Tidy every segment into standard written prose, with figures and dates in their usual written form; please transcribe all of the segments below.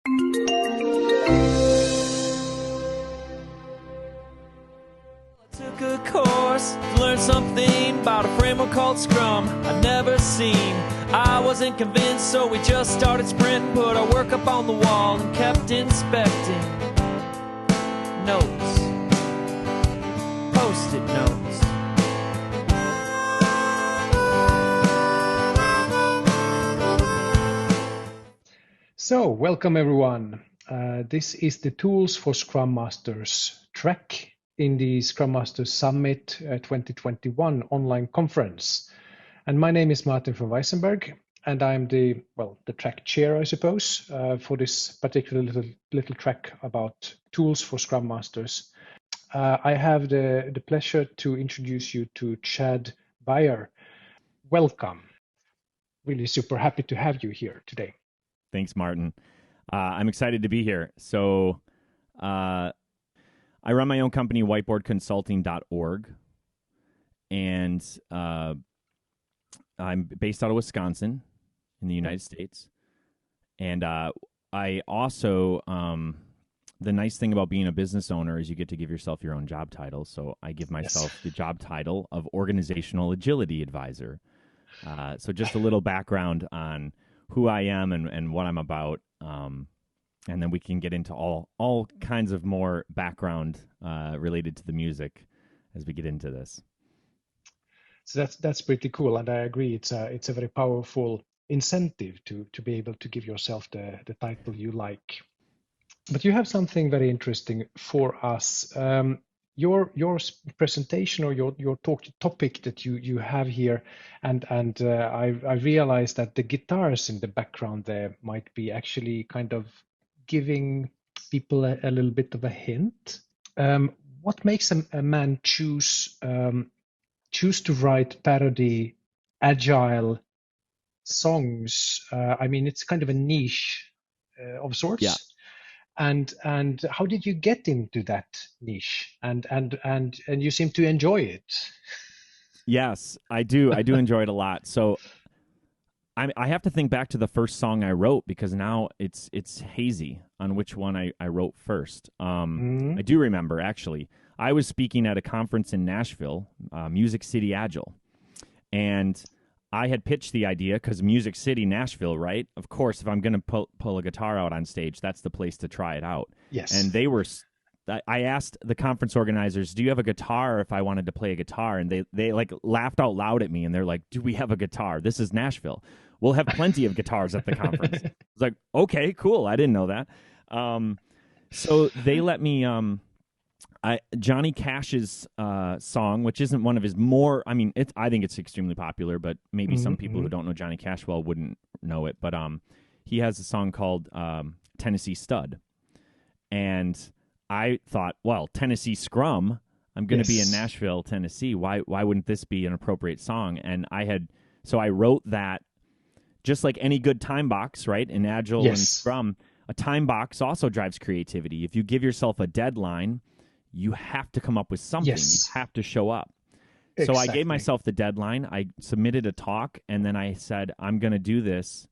Took a course to learn something about a framework called Scrum I'd never seen. I wasn't convinced, so we just started sprinting, put our work up on the wall and kept inspecting notes, post-it notes. So, welcome everyone. This is the Tools for Scrum Masters track in the Scrum Masters Summit 2021 online conference. And my name is Martin von Weissenberg, and I'm the track chair, I suppose, for this particular little track about tools for Scrum Masters. I have the pleasure to introduce you to Chad Beier. Welcome. Really super happy to have you here today. Thanks, Martin. I'm excited to be here. So I run my own company, whiteboardconsulting.org, and I'm based out of Wisconsin in the United States. And I also, the nice thing about being a business owner is you get to give yourself your own job title. So I give myself the job title of Organizational Agility Advisor. So just a little background on who I am and what I'm about. And then we can get into all kinds of more background related to the music as we get into this. So that's pretty cool, and I agree. It's a very powerful incentive to be able to give yourself the title you like. But you have something very interesting for us. Your presentation or your topic that you have here, and I realized that the guitars in the background there might be actually kind of giving people a little bit of a hint. What makes a man choose to write parody Agile songs? I mean, it's kind of a niche of sorts. Yeah. And how did you get into that niche? And you seem to enjoy it. Yes, I do. I do enjoy it a lot. So I have to think back to the first song I wrote because now it's hazy on which one I wrote first. I do remember, actually. I was speaking at a conference in Nashville, Music City Agile, and I had pitched the idea because Music City, Nashville, right? Of course, if I'm going to pull a guitar out on stage, that's the place to try it out. Yes. And I asked the conference organizers, do you have a guitar if I wanted to play a guitar? And they like laughed out loud at me, and they're like, do we have a guitar? This is Nashville. We'll have plenty of guitars at the conference. It's like, okay, cool. I didn't know that. So they let me... Johnny Cash's song, which isn't one of his more, I mean, I think it's extremely popular, but maybe some people who don't know Johnny Cash well wouldn't know it. But he has a song called Tennessee Stud. And I thought, well, Tennessee Scrum, I'm going to be in Nashville, Tennessee. Why wouldn't this be an appropriate song? And so I wrote that just like any good time box, right? In Agile and Scrum, a time box also drives creativity. If you give yourself a deadline, you have to come up with something. You have to show up. Exactly. So I gave myself the deadline. I submitted a talk, and then I said, I'm going to do this,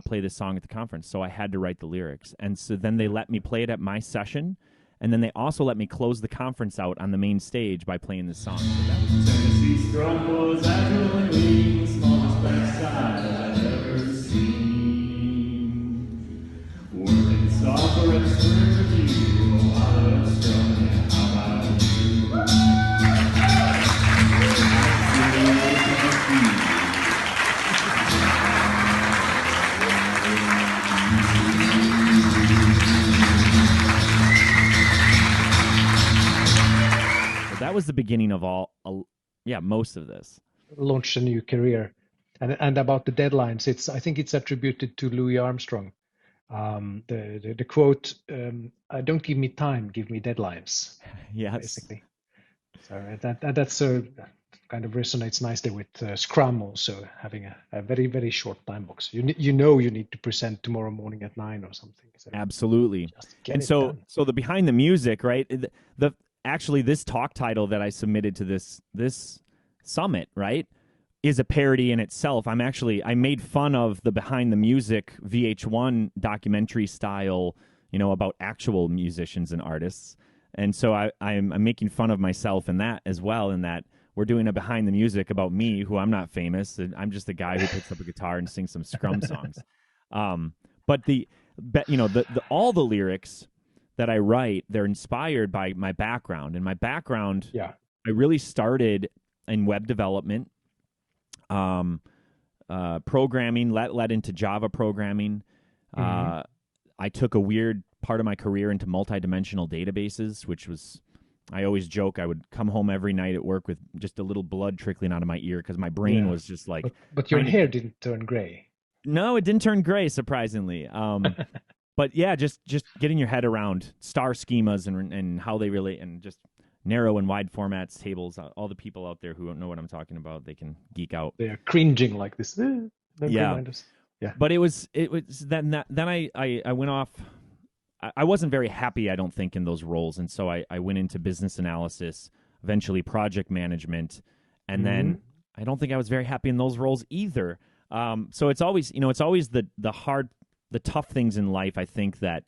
play this song at the conference. So I had to write the lyrics. And so then they let me play it at my session, and then they also let me close the conference out on the main stage by playing this song. So that was Tennessee Scrum was agile and lean, smallest backside I've ever seen. Working software at Scrum Review, Ohio Scrum. That was the beginning of most of this. Launched a new career, and about the deadlines, I think it's attributed to Louis Armstrong. The quote, "Don't give me time, give me deadlines." Yes, basically. So that's kind of resonates nicely with Scrum also having a very, very short time box. You need to present tomorrow morning at 9 or something. So absolutely. And so the behind the music, right? Actually this talk title that I submitted to this summit, right? is a parody in itself. I made fun of the Behind the Music VH1 documentary style, about actual musicians and artists. And so I'm making fun of myself in that as well, in that we're doing a Behind the Music about me, who I'm not famous. I'm just a guy who picks up a guitar and sings some Scrum songs. But all the lyrics that I write, they're inspired by my background. And my background, I really started in web development, programming, led into Java programming. I took a weird part of my career into multidimensional databases, which was, I always joke, I would come home every night at work with just a little blood trickling out of my ear because my brain was just like... But your hair didn't turn gray. No, it didn't turn gray, surprisingly. But yeah, just getting your head around star schemas and how they relate, and just narrow and wide formats, tables. All the people out there who don't know what I'm talking about, they can geek out. They are cringing like this. Don't remind us. Yeah. But it was then I went off. I wasn't very happy, I don't think, in those roles, and so I went into business analysis, eventually project management, and then I don't think I was very happy in those roles either. So it's always the hard, the tough things in life, I think, that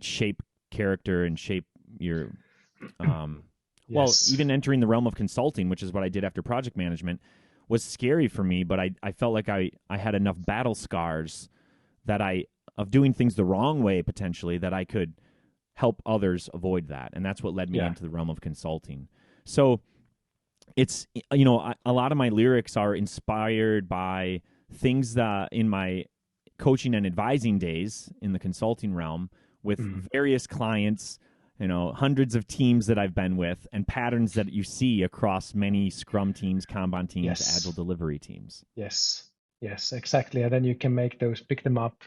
shape character and shape your well, even entering the realm of consulting, which is what I did after project management, was scary for me, but I felt like I had enough battle scars of doing things the wrong way, potentially, that I could help others avoid that. And that's what led me into the realm of consulting. So it's, a lot of my lyrics are inspired by things that in my coaching and advising days in the consulting realm with various clients, hundreds of teams that I've been with, and patterns that you see across many Scrum teams, Kanban teams, Agile delivery teams. Yes, exactly. And then you can pick them up.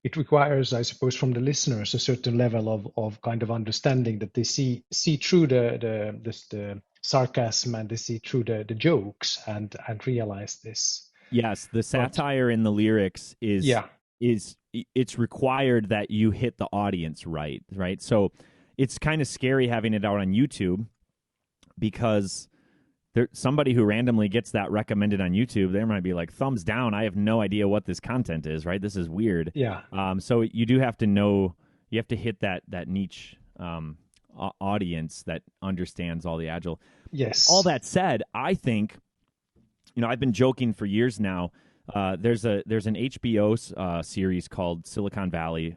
It requires, I suppose, from the listeners a certain level of kind of understanding that they see through the sarcasm, and they see through the jokes and realize this. Yes, the satire in the lyrics is it's required that you hit the audience right? So it's kind of scary having it out on YouTube, because somebody who randomly gets that recommended on YouTube, they might be like, thumbs down, I have no idea what this content is, right? This is weird. Yeah. So you do have to know, you have to hit that niche audience that understands all the Agile. Yes. All that said, I think, I've been joking for years now. There's an HBO series called Silicon Valley.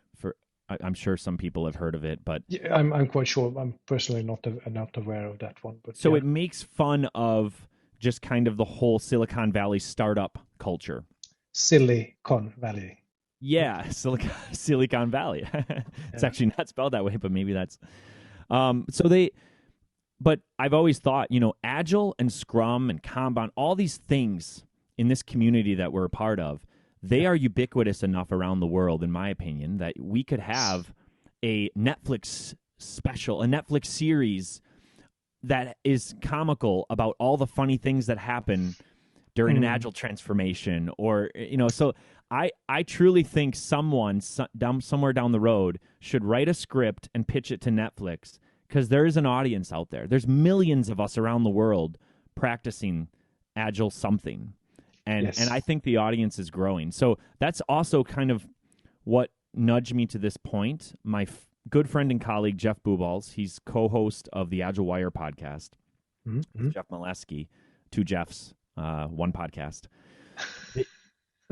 I'm sure some people have heard of it, but I'm quite sure. I'm personally not aware of that one. But so it makes fun of just kind of the whole Silicon Valley startup culture. Silicon Valley. Yeah, Silicon Valley. It's actually not spelled that way, but maybe that's. But I've always thought, Agile and Scrum and Kanban, all these things in this community that we're a part of, they are ubiquitous enough around the world, in my opinion, that we could have a Netflix special, a Netflix series that is comical about all the funny things that happen during an Agile transformation, or, so I truly think someone somewhere down the road should write a script and pitch it to Netflix, because there is an audience out there. There's millions of us around the world practicing Agile something. And I think the audience is growing. So that's also kind of what nudged me to this point. My good friend and colleague, Jeff Buballs, he's co-host of the Agile Wire podcast. Jeff Molesky, two Jeffs, one podcast.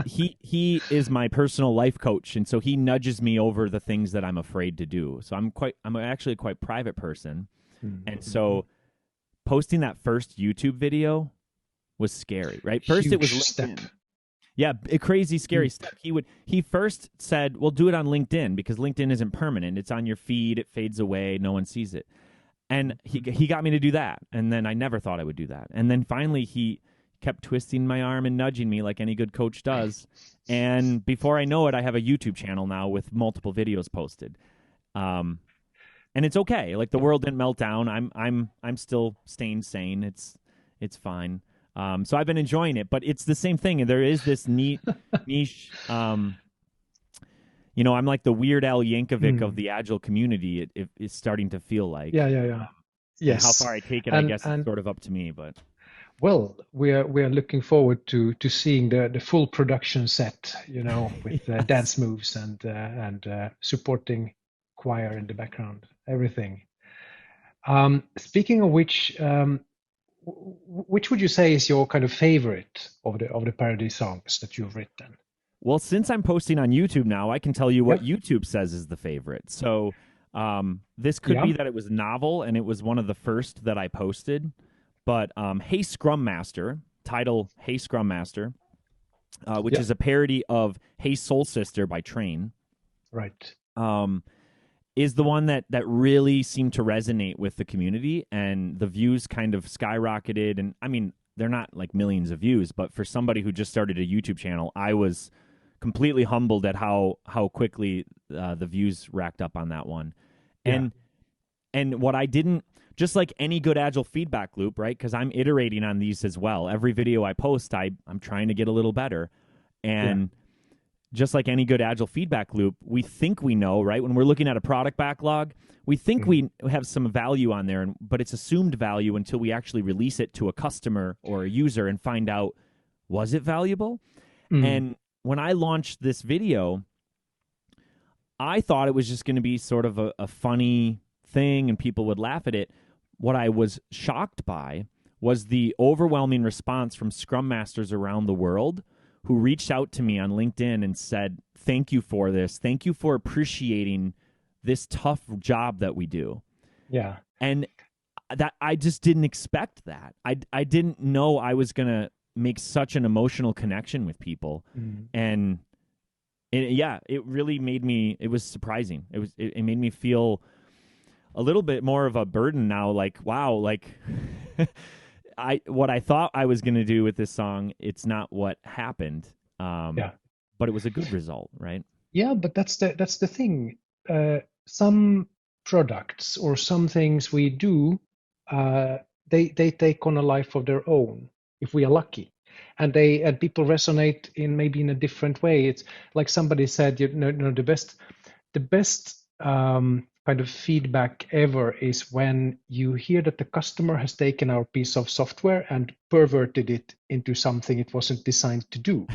He is my personal life coach, and so he nudges me over the things that I'm afraid to do. So I'm actually a quite private person. And so posting that first YouTube video was scary, right? First, Huge it was LinkedIn. Step. Yeah, a crazy, scary step. He first said, well, do it on LinkedIn, because LinkedIn isn't permanent. It's on your feed. It fades away. No one sees it. And he got me to do that. And then I never thought I would do that. And then finally, he kept twisting my arm and nudging me like any good coach does. And before I know it, I have a YouTube channel now with multiple videos posted. And it's okay. Like, the world didn't melt down. I'm still staying sane. It's fine. So I've been enjoying it, but it's the same thing. And there is this niche, I'm like the Weird Al Yankovic of the Agile community. It's starting to feel like. Yeah. Yes. How far I take it, I guess, it's sort of up to me. But Well, we are looking forward to seeing the full production set, with Yes. dance moves and supporting choir in the background, everything. Speaking of which, which would you say is your kind of favorite of the parody songs that you've written? Well, since I'm posting on YouTube now, I can tell you what Yep. YouTube says is the favorite. So this could Yeah. be that it was novel and it was one of the first that I posted. But Hey Scrum Master, title Hey Scrum Master, which Yeah. is a parody of Hey Soul Sister by Train, Right. is the one that really seemed to resonate with the community, and the views kind of skyrocketed. And I mean, they're not like millions of views, but for somebody who just started a YouTube channel, I was completely humbled at how quickly the views racked up on that one. Yeah. And what I didn't, just like any good Agile feedback loop, right? Because I'm iterating on these as well. Every video I post, I'm trying to get a little better. And just like any good Agile feedback loop, we think we know, right? When we're looking at a product backlog, we think we have some value on there, but it's assumed value until we actually release it to a customer or a user and find out, was it valuable? And when I launched this video, I thought it was just going to be sort of a funny thing and people would laugh at it. What I was shocked by was the overwhelming response from Scrum Masters around the world who reached out to me on LinkedIn and said, thank you for this. Thank you for appreciating this tough job that we do. Yeah. And that I just didn't expect that. I didn't know I was going to make such an emotional connection with people. And it really made me, it was surprising. It made me feel a little bit more of a burden now, like, wow, like what I thought I was going to do with this song, it's not what happened. But it was a good result, right? Yeah, but that's the thing. Some products or some things we do, they take on a life of their own if we are lucky, and people resonate maybe in a different way. It's like somebody said, the best kind of feedback ever is when you hear that the customer has taken our piece of software and perverted it into something it wasn't designed to do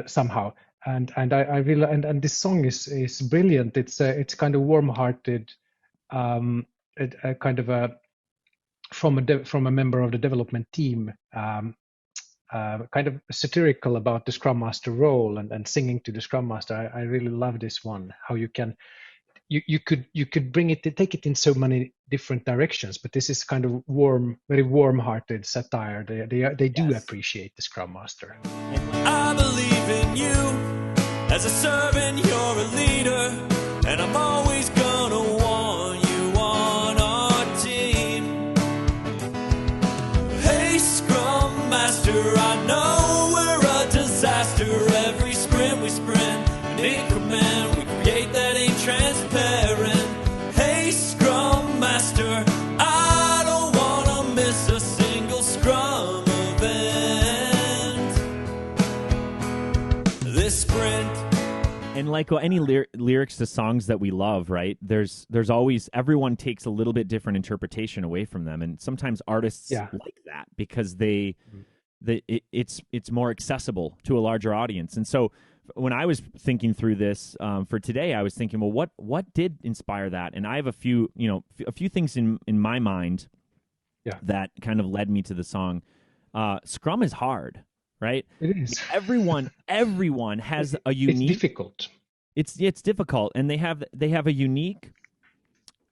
somehow. And I really and this song is brilliant. It's kind of warm-hearted, a kind of a from a member of the development team, kind of satirical about the Scrum Master role and singing to the Scrum Master. I really love this one. How you could bring it, take it in so many different directions, but this is kind of very warm-hearted satire. They do appreciate the Scrum Master. I believe in you as a servant, you're a leader, and I'm always gonna want you on our team. Hey, Scrum Master, I know we're a disaster. Every sprint we sprint, an increment we create that ain't transparent. Hey, Scrum Master, I don't wanna miss a single Scrum event this sprint. And like any lyrics to songs that we love, right? There's always, everyone takes a little bit different interpretation away from them, and sometimes artists like that because it's more accessible to a larger audience. And so when I was thinking through this for today, I was thinking, well, what did inspire that? And I have a few things in my mind that kind of led me to the song. Scrum is hard. Right? It is. Everyone has a unique. It's difficult. It's difficult, and they have a unique,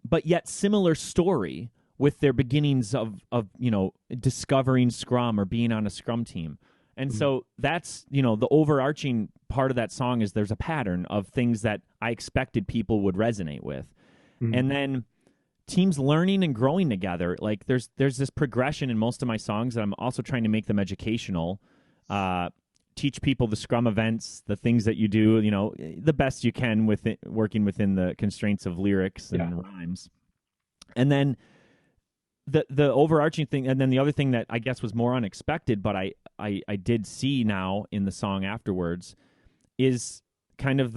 but yet similar story with their beginnings of discovering Scrum or being on a Scrum team. And so that's the overarching part of that song is there's a pattern of things that I expected people would resonate with, and then teams learning and growing together. Like there's this progression in most of my songs, and I'm also trying to make them educational. Teach people the Scrum events, the things that you do, the best you can with it, working within the constraints of lyrics and rhymes. And then the overarching thing, and then the other thing that I guess was more unexpected, but I did see now in the song afterwards, is kind of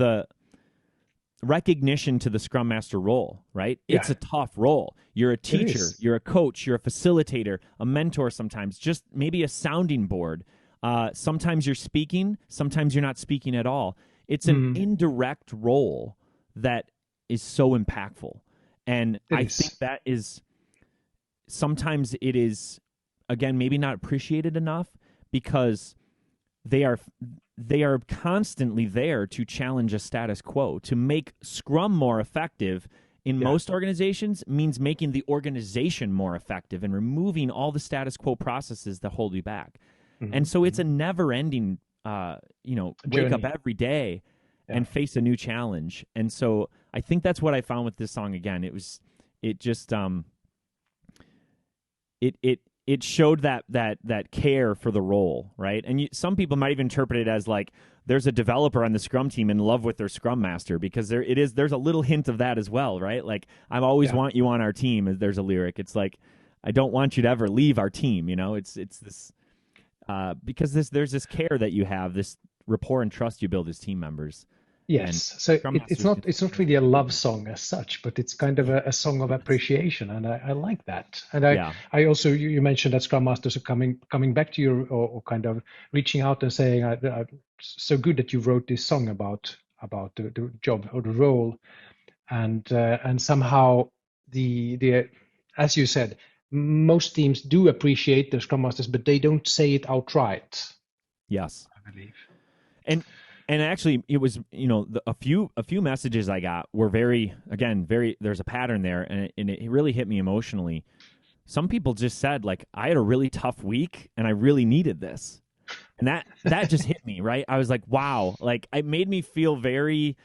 recognition to the Scrum Master role, right? It's a tough role. You're a teacher, you're a coach, you're a facilitator, a mentor sometimes, just maybe a sounding board. Sometimes you're speaking, sometimes you're not speaking at all. It's an indirect role that is so impactful. And I think that is, sometimes it is, again, maybe not appreciated enough, because they are constantly there to challenge a status quo. To make Scrum more effective in most organizations means making the organization more effective and removing all the status quo processes that hold you back. And so it's a never-ending, wake up every day and face a new challenge. And so I think that's what I found with this song again. It showed that care for the role, right? And some people might even interpret it as like there's a developer on the Scrum team in love with their Scrum Master, because there's a little hint of that as well, right? Like, I always want you on our team. There's a lyric. It's like, I don't want you to ever leave our team. It's this because there's this care that you have, this rapport and trust you build as team members. Yes, so it's not really a love song as such, but it's kind of a song of appreciation, and I like that. And I also, you mentioned that Scrum Masters are coming back to you, or kind of reaching out and saying, so good that you wrote this song about the job or the role, and somehow the as you said, most teams do appreciate the Scrum Masters, but they don't say it outright. Yes, I believe. And actually, it was, a few messages I got were very, there's a pattern there, and it really hit me emotionally. Some people just said, like, I had a really tough week, and I really needed this. And that just hit me, right? I was like, wow. Like, it made me feel very,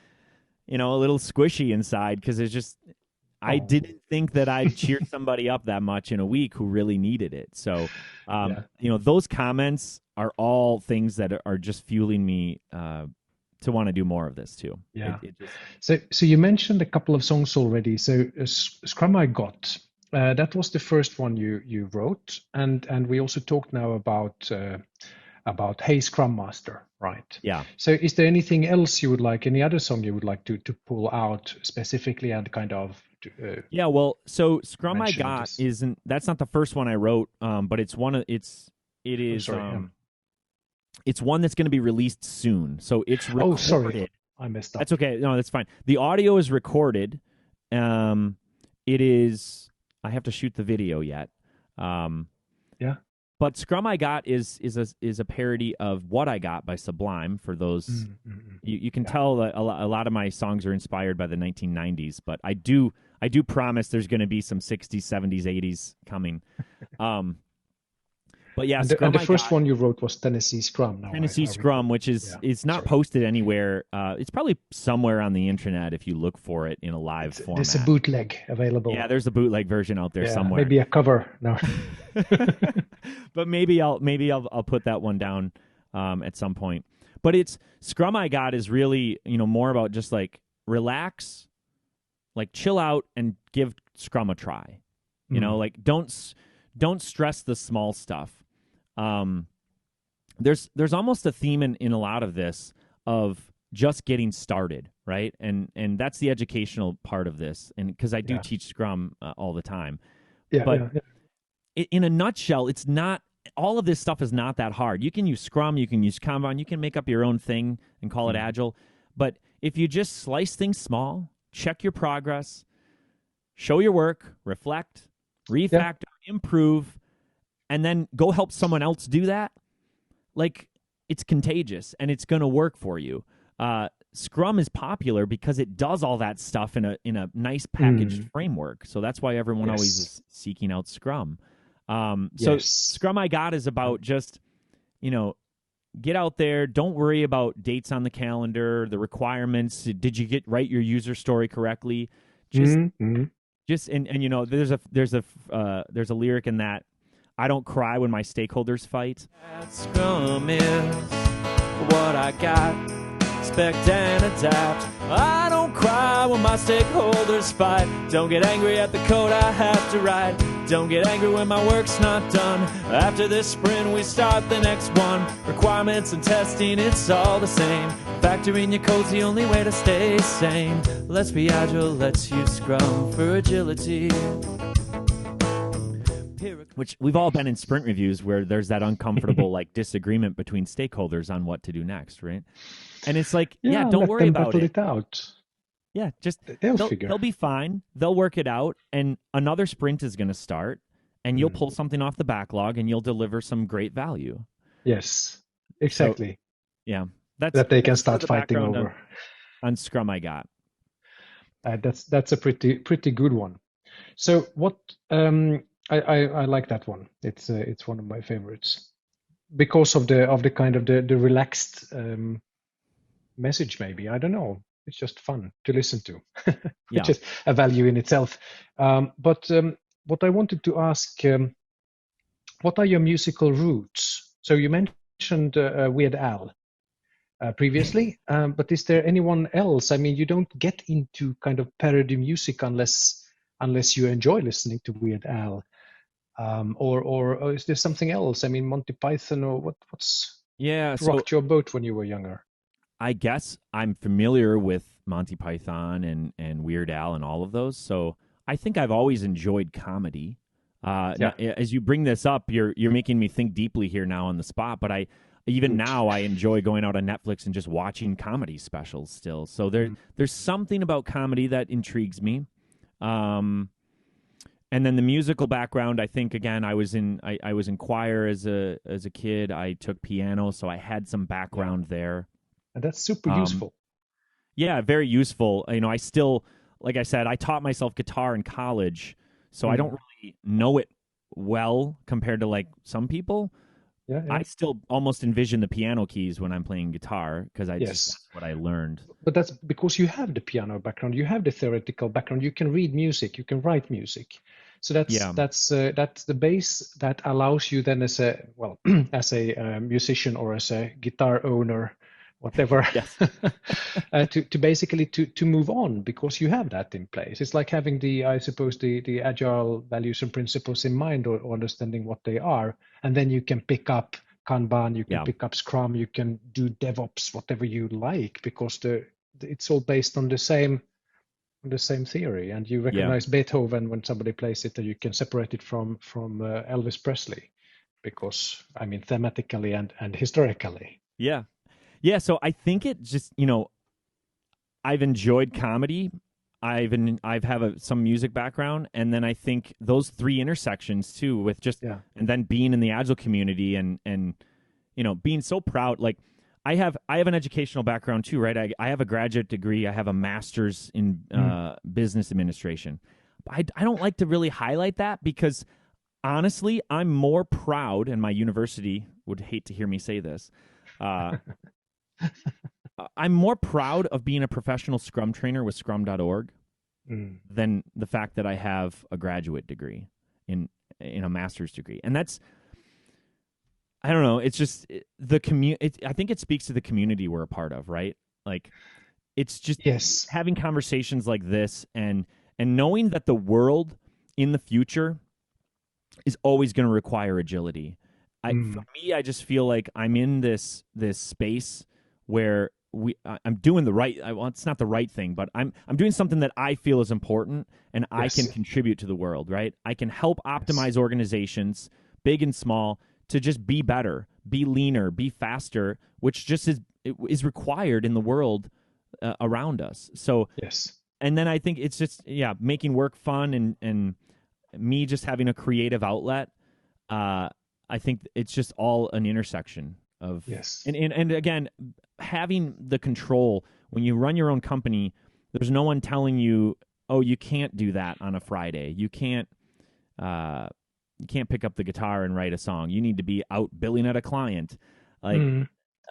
a little squishy inside, because it's just, I didn't think that I'd cheer somebody up that much in a week who really needed it. So, those comments are all things that are just fueling me to want to do more of this too. Yeah. So you mentioned a couple of songs already. So Scrum I Got, that was the first one you wrote, and we also talked now about Hey Scrum Master, right? Yeah. So is there anything else you would like, any other song you would like to pull out specifically and kind of? Well, so Scrum I Got that's not the first one I wrote, but it's it's one that's going to be released soon. So it's recorded. Oh, sorry, I messed up. That's okay. No, that's fine. The audio is recorded. It is. I have to shoot the video yet. Yeah. But Scrum I Got is a parody of What I Got by Sublime. For those, you can tell that a lot of my songs are inspired by the 1990s. But I do promise there's going to be some 60s, 70s, 80s coming. But yeah, and the first one you wrote was Tennessee Scrum. Tennessee Scrum, which is not posted anywhere. It's probably somewhere on the internet if you look for it in a live format. There's a bootleg available. Yeah, there's a bootleg version out there somewhere. Maybe a cover. No. But maybe I'll put that one down at some point. But it's Scrum I Got is really, more about just like relax, like chill out and give Scrum a try. Like don't stress the small stuff. There's almost a theme in a lot of this of just getting started, right? And that's the educational part of this, and because I do teach Scrum all the time. In a nutshell, it's not all of this stuff is not that hard. You can use Scrum, you can use Kanban, you can make up your own thing and call it Agile. But if you just slice things small, check your progress, show your work, reflect, refactor, improve, and then go help someone else do that, like, it's contagious and it's going to work for you. Scrum is popular because it does all that stuff in a nice packaged framework. So that's why everyone always is seeking out Scrum. So Scrum I Got is about just, get out there. Don't worry about dates on the calendar, the requirements. Did you write your user story correctly? Just there's a lyric in that. I don't cry when my stakeholders fight. Scrum is what I got. Expect and adapt. I don't cry when my stakeholders fight. Don't get angry at the code I have to write. Don't get angry when my work's not done. After this sprint, we start the next one. Requirements and testing, it's all the same. Factoring your code's the only way to stay sane. Let's be agile, let's use Scrum for agility. Which we've all been in sprint reviews where there's that uncomfortable like disagreement between stakeholders on what to do next, right? And it's like, yeah, don't worry about it. Out. Yeah, just figure. they'll be fine. They'll work it out, and another sprint is going to start, and you'll pull something off the backlog, and you'll deliver some great value. Yes, exactly. So, yeah, that they can start fighting over. On Scrum, I got. That's a pretty good one. So what? I like that one. It's one of my favorites because of the kind of the relaxed message. Maybe, I don't know. It's just fun to listen to, which is a value in itself. But what I wanted to ask, what are your musical roots? So you mentioned Weird Al previously, but is there anyone else? I mean, you don't get into kind of parody music unless you enjoy listening to Weird Al. Or is there something else? I mean, Monty Python, or what's rocked your boat when you were younger? I guess I'm familiar with Monty Python and Weird Al and all of those. So I think I've always enjoyed comedy. Now, as you bring this up, you're making me think deeply here now on the spot. But now I enjoy going out on Netflix and just watching comedy specials still. So there's something about comedy that intrigues me. And then the musical background, I think, again, I was in choir as a kid. I took piano, so I had some background there. And that's super useful. Yeah, very useful. I still, like I said, I taught myself guitar in college, so I don't really know it well compared to like some people. Yeah. I still almost envision the piano keys when I'm playing guitar because that's what I learned. But that's because you have the piano background, you have the theoretical background, you can read music, you can write music. So that's the base that allows you then as a musician or as a guitar owner, whatever, to basically to move on because you have that in place. It's like having the agile values and principles in mind or understanding what they are, and then you can pick up Kanban, you can pick up Scrum, you can do DevOps, whatever you like, because it's all based on the same theory, and you recognize Beethoven when somebody plays it, and you can separate it from Elvis Presley, because I mean thematically and historically. Yeah, so I think it just, I've enjoyed comedy. I've some music background, and then I think those three intersections too with and then being in the Agile community and being so proud. Like I have an educational background too, right? I have a graduate degree. I have a master's in business administration. I don't like to really highlight that because honestly, I'm more proud, and my university would hate to hear me say this. I'm more proud of being a professional Scrum trainer with Scrum.org than the fact that I have a graduate degree in a master's degree. And that's, I don't know, it's just I think it speaks to the community we're a part of, right? Like, it's just having conversations like this and knowing that the world in the future is always going to require agility. For me, I just feel like I'm in this space where I'm doing the right. It's not the right thing, but I'm doing something that I feel is important, and I can contribute to the world. Right? I can help optimize organizations, big and small, to just be better, be leaner, be faster, which just is required in the world around us. So and then I think it's just making work fun and me just having a creative outlet. I think it's just all an intersection of and again, having the control when you run your own company. There's no one telling you, oh, you can't do that on a Friday. You can't pick up the guitar and write a song. You need to be out billing at a client. Like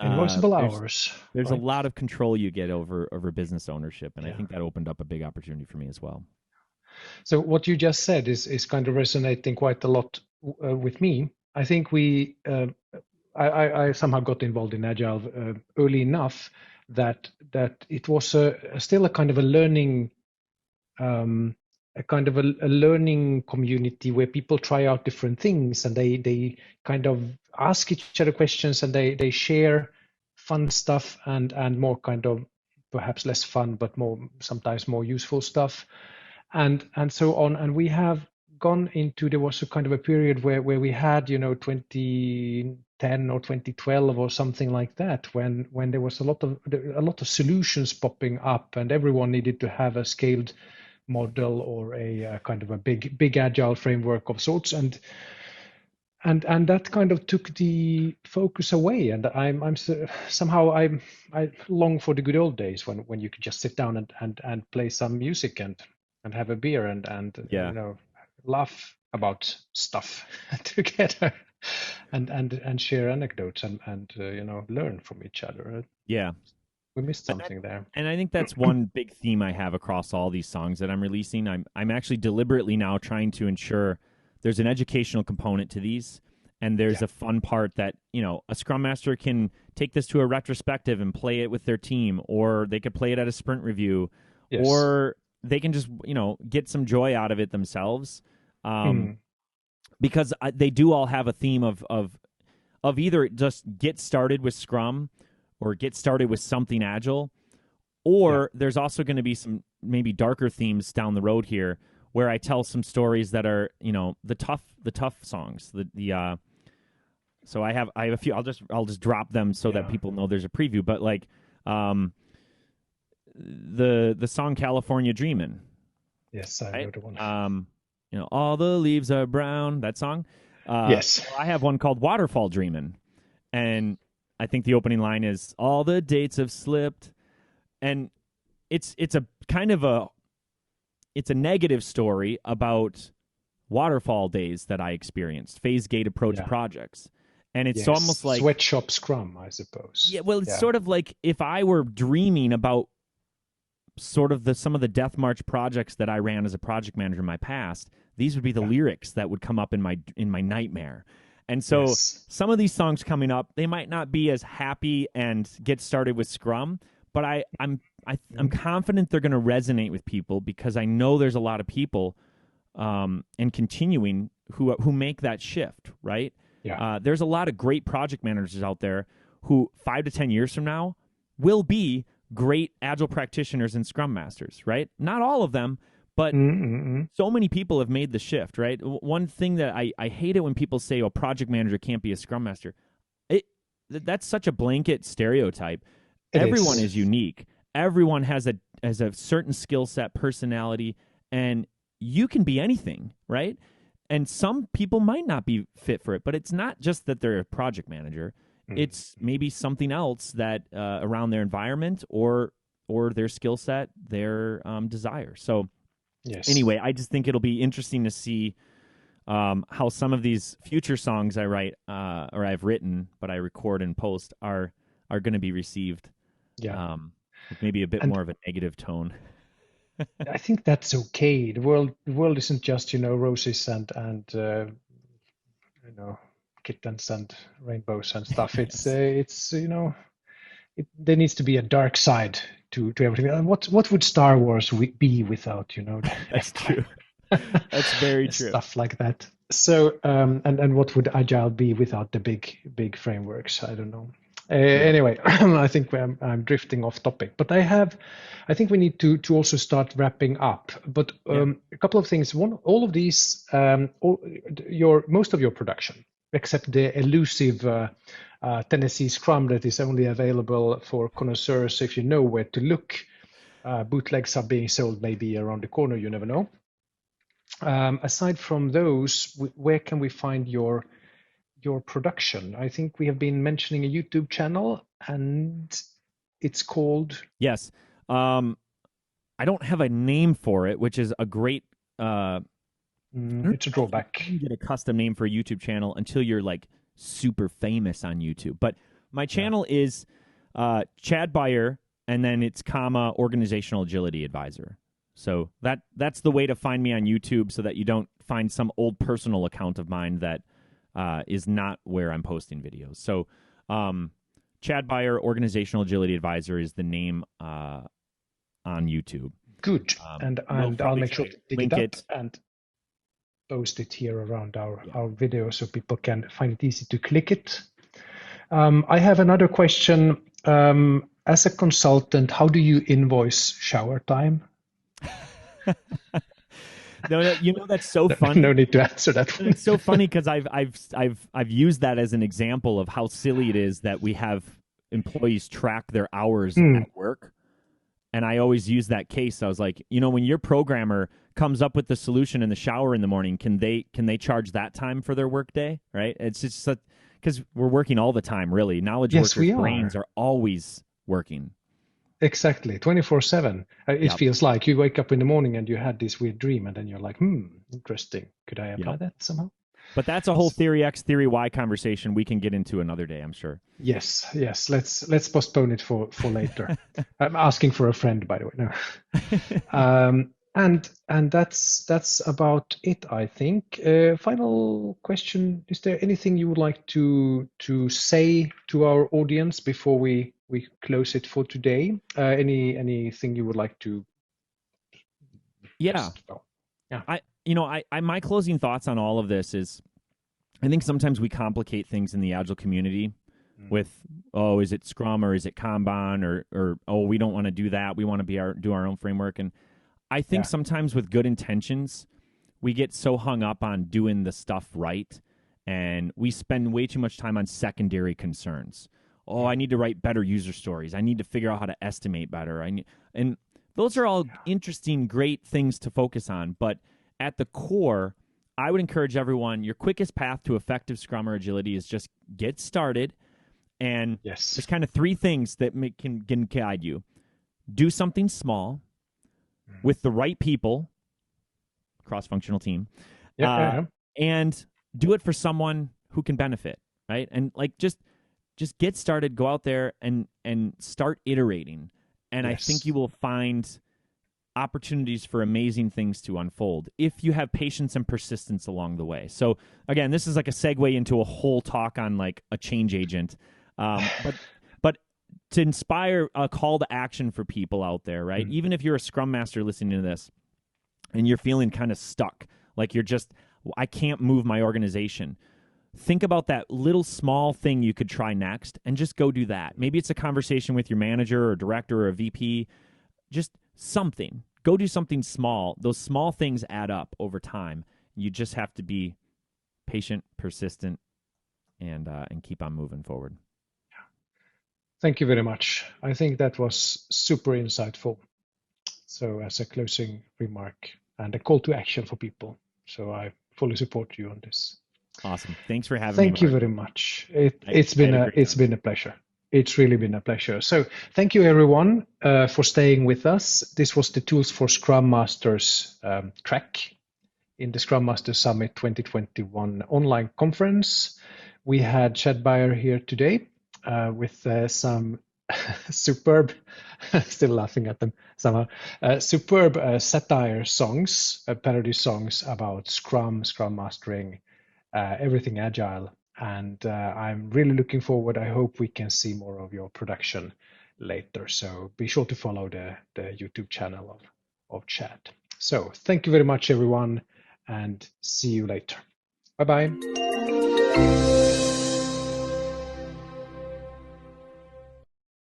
invoiceable hours. There's a lot of control you get over business ownership, and I think that opened up a big opportunity for me as well. So what you just said is kind of resonating quite a lot with me. I think I somehow got involved in Agile early enough that it was still a kind of a learning, learning community where people try out different things and they kind of ask each other questions and they share fun stuff and more kind of perhaps less fun, but sometimes more useful stuff, and so on. And we have gone into, there was a kind of a period where we had, 2010 or 2012 or something like that, when there was a lot of solutions popping up, and everyone needed to have a scaled model or a kind of a big agile framework of sorts, and that kind of took the focus away. And somehow I long for the good old days when you could just sit down and play some music and have a beer and laugh about stuff together and share anecdotes and learn from each other. Yeah. We missed something there. And I think that's one big theme I have across all these songs that I'm releasing. I'm actually deliberately now trying to ensure there's an educational component to these, and there's a fun part that, a Scrum Master can take this to a retrospective and play it with their team, or they could play it at a sprint review, or they can just, get some joy out of it themselves. Because they do all have a theme of either just get started with Scrum or get started with something Agile, or there's also going to be some maybe darker themes down the road here where I tell some stories that are, the tough songs. So I have a few. I'll just drop them so that people know there's a preview. But like, the song "California Dreamin'." Yes, I know the one. All the leaves are brown. That song. Yes. I have one called "Waterfall Dreaming," and I think the opening line is "All the dates have slipped," and it's a kind of it's a negative story about waterfall days that I experienced, phase gate approach projects. And it's almost like sweatshop Scrum, I suppose. Yeah, well, it's sort of like if I were dreaming about sort of some of the Death March projects that I ran as a project manager in my past, these would be the lyrics that would come up in my nightmare. And so some of these songs coming up, they might not be as happy and get started with Scrum, but I'm confident they're going to resonate with people, because I know there's a lot of people and continuing who make that shift, right? Yeah. There's a lot of great project managers out there who 5 to 10 years from now will be great Agile practitioners and Scrum Masters, right? Not all of them, but so many people have made the shift, right? One thing that I hate it when people say, "Oh, project manager can't be a Scrum Master." That's such a blanket stereotype. Everyone is unique. Everyone has a certain skill set, personality, and you can be anything, right? And some people might not be fit for it, but it's not just that they're a project manager. It's maybe something else that around their environment or their skill set, their desire. So anyway, I just think it'll be interesting to see how some of these future songs I write or I've written, but I record and post are going to be received. Yeah. With maybe a bit more of a negative tone. I think that's okay. The world isn't just roses and kittens and rainbows and stuff. It's there needs to be a dark side to everything. And what would Star Wars be without That's true. That's very true. Stuff like that. So and what would Agile be without the big frameworks? I don't know. Anyway, I think I'm drifting off topic, but I think we need to also start wrapping up. But a couple of things. One, all of these, most of your production, except the elusive Tennessee Scrum that is only available for connoisseurs if you know where to look. Bootlegs are being sold maybe around the corner. You never know. Aside from those, where can we find your production? I think we have been mentioning a YouTube channel, and it's called... Yes. I don't have a name for it, which is a great... it's a drawback. You get a custom name for a YouTube channel until you're like super famous on YouTube. But my channel is Chad Beier, and then it's Organizational Agility Advisor. So that's the way to find me on YouTube, so that you don't find some old personal account of mine that is not where I'm posting videos. So Chad Beier, Organizational Agility Advisor, is the name on YouTube. Good. And I'll make sure to dig it up and post it here around our video so people can find it easy to click it. I have another question. As a consultant, how do you invoice shower time? No, that's so funny. No need to answer that one. It's so funny because I've used that as an example of how silly it is that we have employees track their hours at work. And I always use that case. I was like, when your programmer comes up with the solution in the shower in the morning, can they charge that time for their workday? Right? It's just because we're working all the time, really. Knowledge workers' brains are always working. Exactly, 24/7. It feels like you wake up in the morning and you had this weird dream, and then you're like, interesting. Could I apply that somehow? But that's a whole Theory X, Theory Y conversation we can get into another day, I'm sure. Yes. Let's postpone it for later. I'm asking for a friend, by the way. No. And that's about it, I think. Final question: is there anything you would like to say to our audience before we close it for today? Anything you would like to? Yeah. My closing thoughts on all of this is, I think sometimes we complicate things in the Agile community with, is it Scrum or is it Kanban or we don't want to do that. We want to do our own framework. And I think sometimes with good intentions, we get so hung up on doing the stuff right, and we spend way too much time on secondary concerns. I need to write better user stories. I need to figure out how to estimate better. And those are all interesting, great things to focus on. But at the core, I would encourage everyone, your quickest path to effective Scrum or agility is just get started. And there's kind of three things that can guide you. Do something small with the right people, cross-functional team, and do it for someone who can benefit, right? And just get started, go out there and start iterating. And I think you will find opportunities for amazing things to unfold if you have patience and persistence along the way. So again, this is like a segue into a whole talk on like a change agent. But to inspire a call to action for people out there, right? Even if you're a Scrum Master listening to this and you're feeling kind of stuck, like I can't move my organization. Think about that little small thing you could try next and just go do that. Maybe it's a conversation with your manager or director or a VP. Just something. Go do something small. Those small things add up over time. You just have to be patient, persistent, and keep on moving forward. Thank you very much. I think that was super insightful. So as a closing remark and a call to action for people. So I fully support you on this. Awesome. Thanks for having me. Thank you very much. It's been a pleasure. It's really been a pleasure. So thank you everyone for staying with us. This was the Tools for Scrum Masters track in the Scrum Master Summit 2021 online conference. We had Chad Beier here today with some superb, still laughing at them somehow, superb satire songs, parody songs about Scrum mastering, everything Agile. And I'm really looking forward. I hope we can see more of your production later. So be sure to follow the YouTube channel of Chad. So thank you very much, everyone, and see you later. Bye-bye.